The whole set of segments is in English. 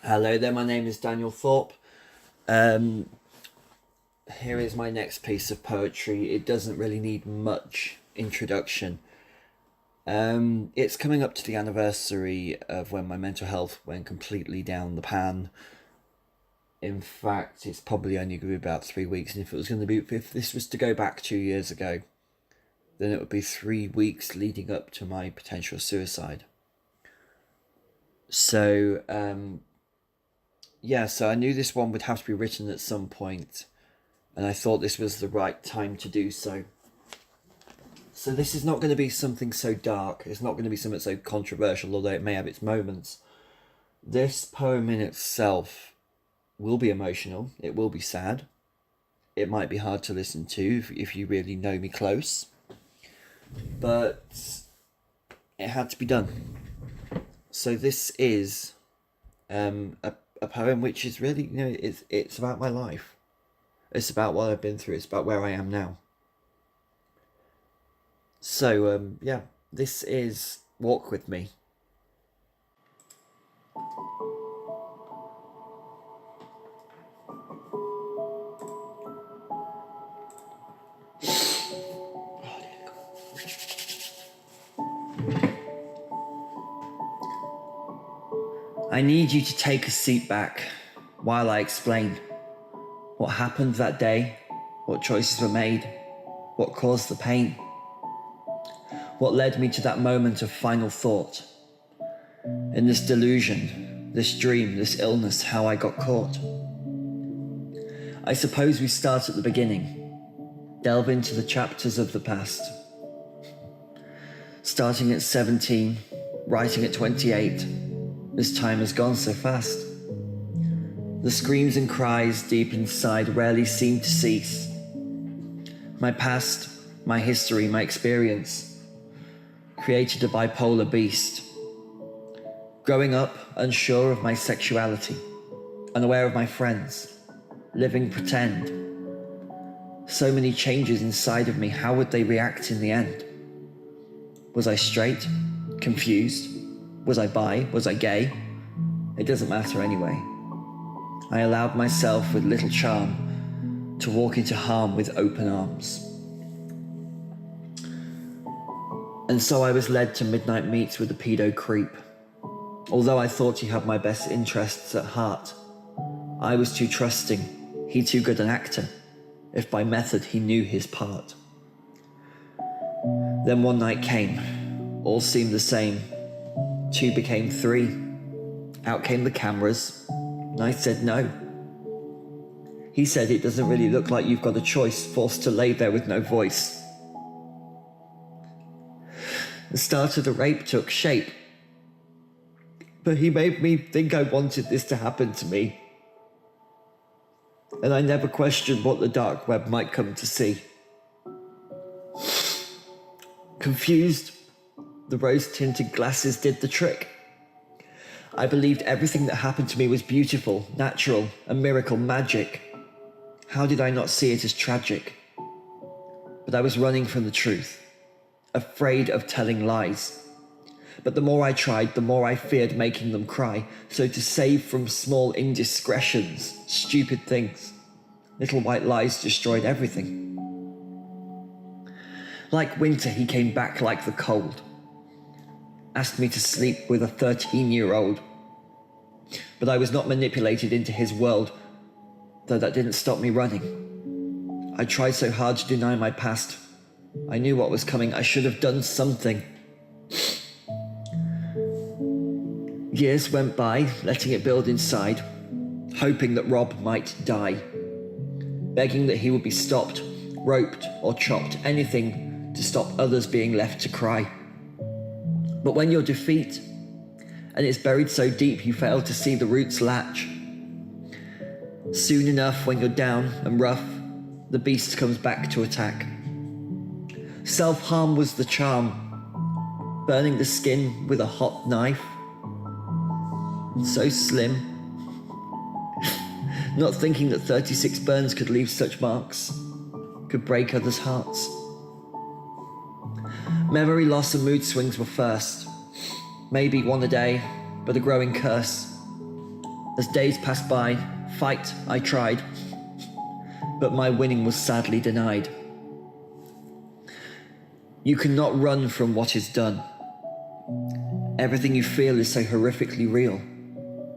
Hello there, my name is Daniel Thorpe. Um, Here is my next piece of poetry. It doesn't really need much introduction. It's coming up to the anniversary of when my mental health went completely down the pan. In fact, it's probably only going to be about 3 weeks, and if this was to go back 2 years ago, then it would be 3 weeks leading up to my potential suicide. So, so I knew this one would have to be written at some point, and I thought this was the right time to do so. So this is not going to be something so dark, it's not going to be something so controversial, although it may have its moments. This poem in itself will be emotional, it will be sad, it might be hard to listen to if you really know me close, but it had to be done. So this is a poem which is really, it's about my life. It's about what I've been through. It's about where I am now. So, this is Walk With Me. I need you to take a seat back while I explain what happened that day, what choices were made, what caused the pain, what led me to that moment of final thought. In this delusion, this dream, this illness, how I got caught. I suppose we start at the beginning, delve into the chapters of the past. Starting at 17, writing at 28, this time has gone so fast. The screams and cries deep inside rarely seem to cease. My past, my history, my experience created a bipolar beast. Growing up, unsure of my sexuality, unaware of my friends, living pretend. So many changes inside of me, how would they react in the end? Was I straight? Confused? Was I bi? Was I gay? It doesn't matter anyway. I allowed myself with little charm to walk into harm with open arms. And so I was led to midnight meets with a pedo creep. Although I thought he had my best interests at heart, I was too trusting, he too good an actor, if by method he knew his part. Then one night came, all seemed the same. 2 became 3. Out came the cameras, and I said no. He said it doesn't really look like you've got a choice, forced to lay there with no voice. The start of the rape took shape, but he made me think I wanted this to happen to me. And I never questioned what the dark web might come to see. Confused, the rose-tinted glasses did the trick. I believed everything that happened to me was beautiful, natural, a miracle, magic. How did I not see it as tragic? But I was running from the truth, afraid of telling lies. But the more I tried, the more I feared making them cry. So to save from small indiscretions, stupid things, little white lies destroyed everything. Like winter, he came back like the cold. Asked me to sleep with a 13-year-old. But I was not manipulated into his world, though that didn't stop me running. I tried so hard to deny my past. I knew what was coming. I should have done something. Years went by, letting it build inside, hoping that Rob might die, begging that he would be stopped, roped or chopped, anything to stop others being left to cry. But when you're defeat, and it's buried so deep you fail to see the roots latch, soon enough when you're down and rough, the beast comes back to attack. Self-harm was the charm, burning the skin with a hot knife. So slim, not thinking that 36 burns could leave such marks, could break others' hearts. Memory loss and mood swings were first. Maybe one a day, but a growing curse. As days passed by, fight I tried, but my winning was sadly denied. You cannot run from what is done. Everything you feel is so horrifically real.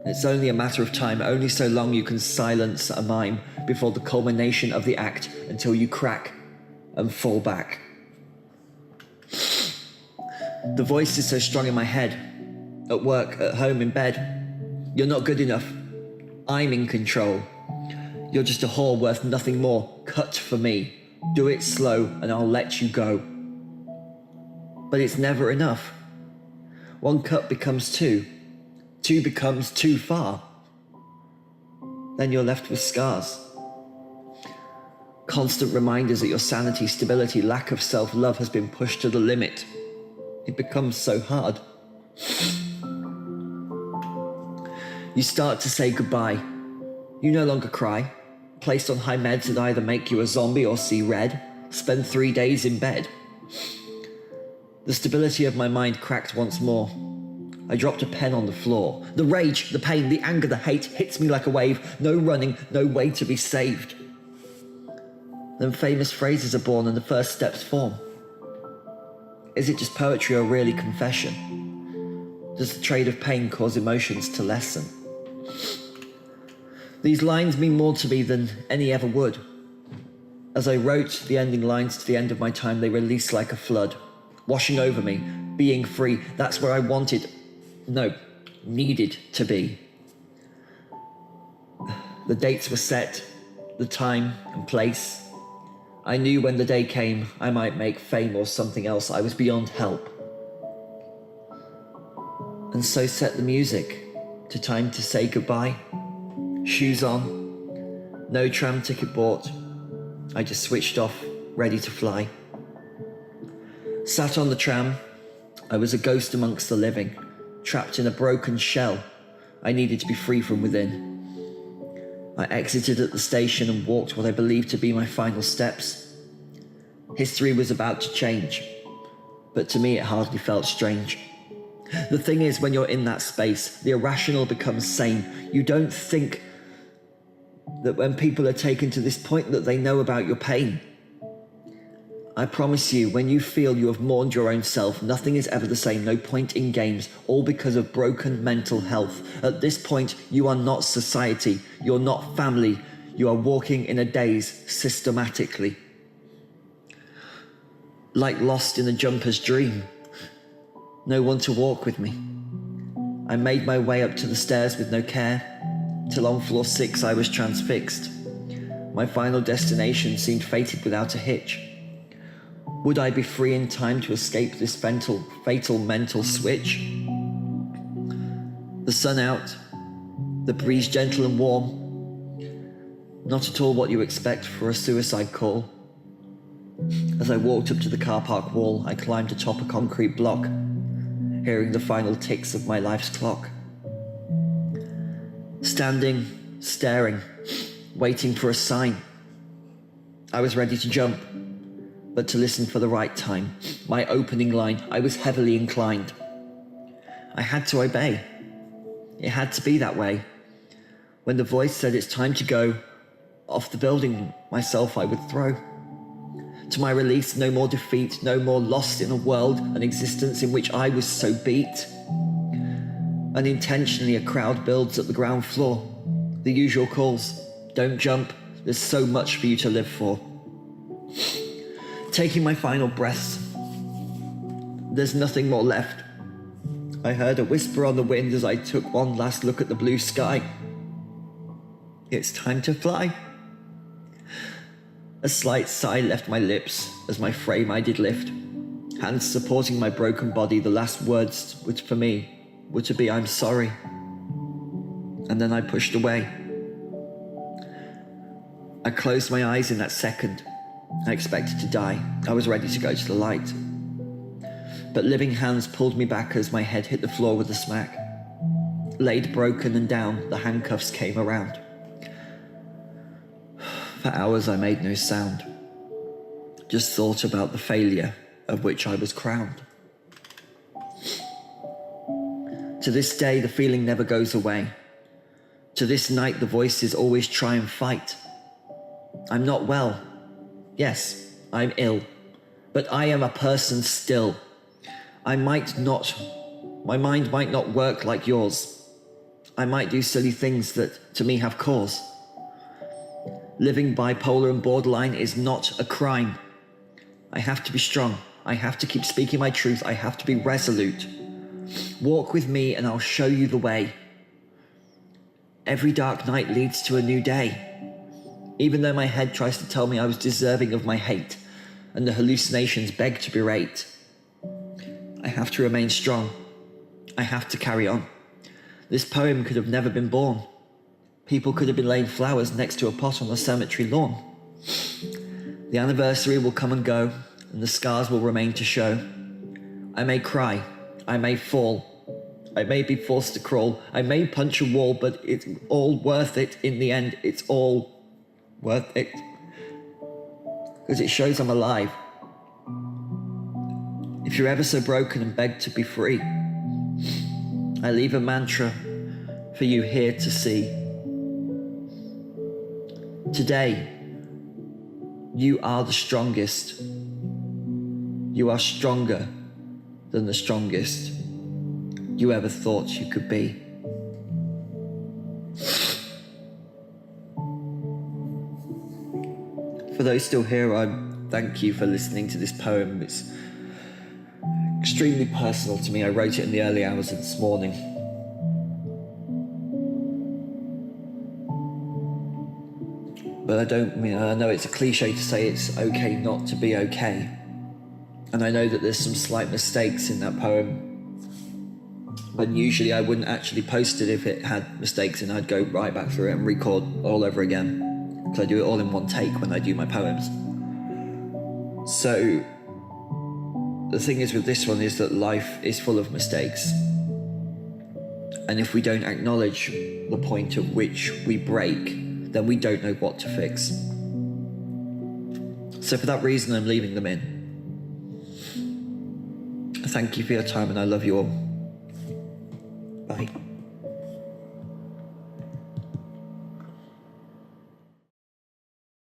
It's only a matter of time, only so long you can silence a mime before the culmination of the act until you crack and fall back. The voice is so strong in my head, at work, at home, in bed. You're not good enough. I'm in control. You're just a whore worth nothing more. Cut for me. Do it slow and I'll let you go. But it's never enough. One cut becomes two. Two becomes too far. Then you're left with scars. Constant reminders that your sanity, stability, lack of self-love has been pushed to the limit. It becomes so hard. You start to say goodbye. You no longer cry. Placed on high meds that either make you a zombie or see red. Spend 3 days in bed. The stability of my mind cracked once more. I dropped a pen on the floor. The rage, the pain, the anger, the hate hits me like a wave. No running, no way to be saved. Then famous phrases are born and the first steps form. Is it just poetry or really confession? Does the trade of pain cause emotions to lessen? These lines mean more to me than any ever would. As I wrote the ending lines to the end of my time, they released like a flood, washing over me, being free. That's where I needed to be. The dates were set, the time and place. I knew when the day came, I might make fame or something else. I was beyond help. And so set the music to time to say goodbye. Shoes on, no tram ticket bought. I just switched off, ready to fly. Sat on the tram, I was a ghost amongst the living, trapped in a broken shell. I needed to be free from within. I exited at the station and walked what I believed to be my final steps. History was about to change, but to me it hardly felt strange. The thing is, when you're in that space, the irrational becomes sane. You don't think that when people are taken to this point that they know about your pain. I promise you, when you feel you have mourned your own self, nothing is ever the same, no point in games, all because of broken mental health. At this point, you are not society, you're not family, you are walking in a daze systematically. Like lost in a jumper's dream. No one to walk with me. I made my way up to the stairs with no care, till on floor 6 I was transfixed. My final destination seemed fated without a hitch. Would I be free in time to escape this fatal mental switch? The sun out, the breeze gentle and warm. Not at all what you expect for a suicide call. As I walked up to the car park wall, I climbed atop a concrete block, hearing the final ticks of my life's clock. Standing, staring, waiting for a sign. I was ready to jump, but to listen for the right time. My opening line, I was heavily inclined. I had to obey. It had to be that way. When the voice said it's time to go, off the building myself I would throw. To my release, no more defeat, no more lost in a world, an existence in which I was so beat. Unintentionally, a crowd builds at the ground floor. The usual calls, don't jump, there's so much for you to live for. Taking my final breaths, there's nothing more left. I heard a whisper on the wind as I took one last look at the blue sky. It's time to fly. A slight sigh left my lips as my frame I did lift. Hands supporting my broken body, the last words which for me were to be I'm sorry. And then I pushed away. I closed my eyes in that second. I expected to die. I was ready to go to the light. But living hands pulled me back as my head hit the floor with a smack. Laid broken and down, the handcuffs came around. For hours I made no sound. Just thought about the failure of which I was crowned. To this day, the feeling never goes away. To this night the voices always try and fight. I'm not well. Yes, I'm ill. But I am a person still. My mind might not work like yours. I might do silly things that to me have cause. Living bipolar and borderline is not a crime. I have to be strong. I have to keep speaking my truth. I have to be resolute. Walk with me and I'll show you the way. Every dark night leads to a new day. Even though my head tries to tell me I was deserving of my hate, and the hallucinations beg to berate, I have to remain strong. I have to carry on. This poem could have never been born. People could have been laying flowers next to a pot on the cemetery lawn. The anniversary will come and go, and the scars will remain to show. I may cry, I may fall, I may be forced to crawl, I may punch a wall, but it's all worth it in the end. It's all worth it. Because it shows I'm alive. If you're ever so broken and beg to be free, I leave a mantra for you here to see. Today, you are the strongest. You are stronger than the strongest you ever thought you could be. For those still here, I thank you for listening to this poem. It's extremely personal to me. I wrote it in the early hours of this morning. But I know it's a cliche to say it's okay not to be okay. And I know that there's some slight mistakes in that poem. But usually I wouldn't actually post it if it had mistakes, and I'd go right back through it and record all over again. Because I do it all in one take when I do my poems. So the thing is with this one is that life is full of mistakes. And if we don't acknowledge the point at which we break, then we don't know what to fix. So for that reason, I'm leaving them in. Thank you for your time, and I love you all. Bye.